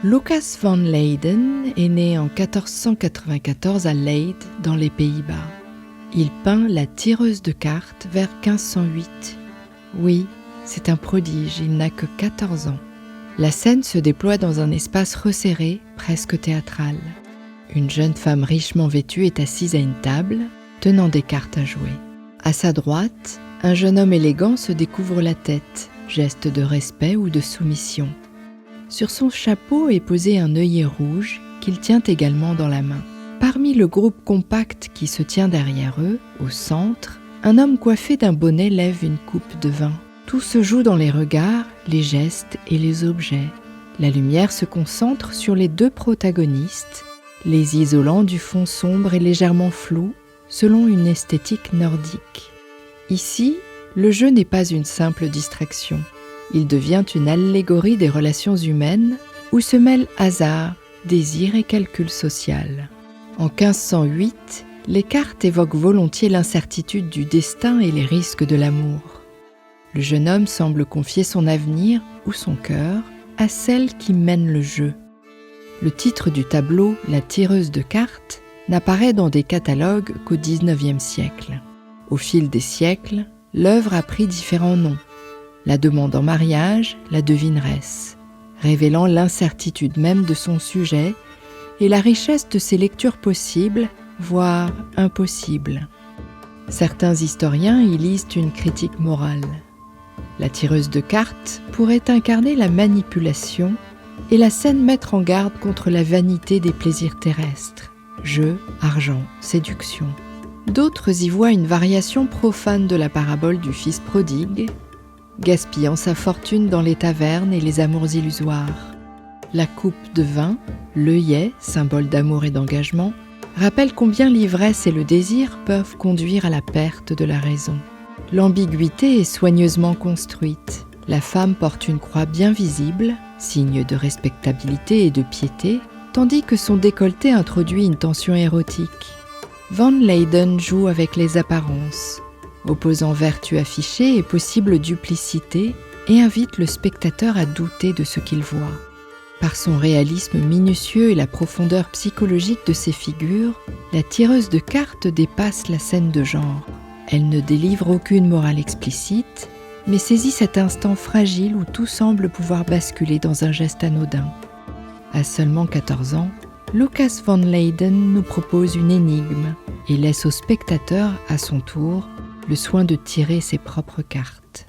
Lucas van Leyden est né en 1494 à Leyde, dans les Pays-Bas. Il peint La tireuse de cartes vers 1508. Oui, c'est un prodige, il n'a que 14 ans. La scène se déploie dans un espace resserré, presque théâtral. Une jeune femme richement vêtue est assise à une table, tenant des cartes à jouer. À sa droite, un jeune homme élégant se découvre la tête, geste de respect ou de soumission. Sur son chapeau est posé un œillet rouge qu'il tient également dans la main. Parmi le groupe compact qui se tient derrière eux, au centre, un homme coiffé d'un bonnet lève une coupe de vin. Tout se joue dans les regards, les gestes et les objets. La lumière se concentre sur les deux protagonistes, les isolant du fond sombre et légèrement flou, selon une esthétique nordique. Ici, le jeu n'est pas une simple distraction. Il devient une allégorie des relations humaines où se mêlent hasard, désir et calcul social. En 1508, les cartes évoquent volontiers l'incertitude du destin et les risques de l'amour. Le jeune homme semble confier son avenir ou son cœur à celle qui mène le jeu. Le titre du tableau, La tireuse de cartes, n'apparaît dans des catalogues qu'au XIXe siècle. Au fil des siècles, l'œuvre a pris différents noms. La demande en mariage, la devineresse, révélant l'incertitude même de son sujet et la richesse de ses lectures possibles, voire impossibles. Certains historiens y lisent une critique morale. La tireuse de cartes pourrait incarner la manipulation et la scène mettre en garde contre la vanité des plaisirs terrestres, jeu, argent, séduction. D'autres y voient une variation profane de la parabole du fils prodigue, gaspillant sa fortune dans les tavernes et les amours illusoires. La coupe de vin, l'œillet, symbole d'amour et d'engagement, rappelle combien l'ivresse et le désir peuvent conduire à la perte de la raison. L'ambiguïté est soigneusement construite. La femme porte une croix bien visible, signe de respectabilité et de piété, tandis que son décolleté introduit une tension érotique. Van Leyden joue avec les apparences, opposant vertu affichée et possible duplicité, et invite le spectateur à douter de ce qu'il voit. Par son réalisme minutieux et la profondeur psychologique de ses figures, la tireuse de cartes dépasse la scène de genre. Elle ne délivre aucune morale explicite, mais saisit cet instant fragile où tout semble pouvoir basculer dans un geste anodin. À seulement 14 ans, Lucas van Leyden nous propose une énigme et laisse au spectateur, à son tour, le soin de tirer ses propres cartes.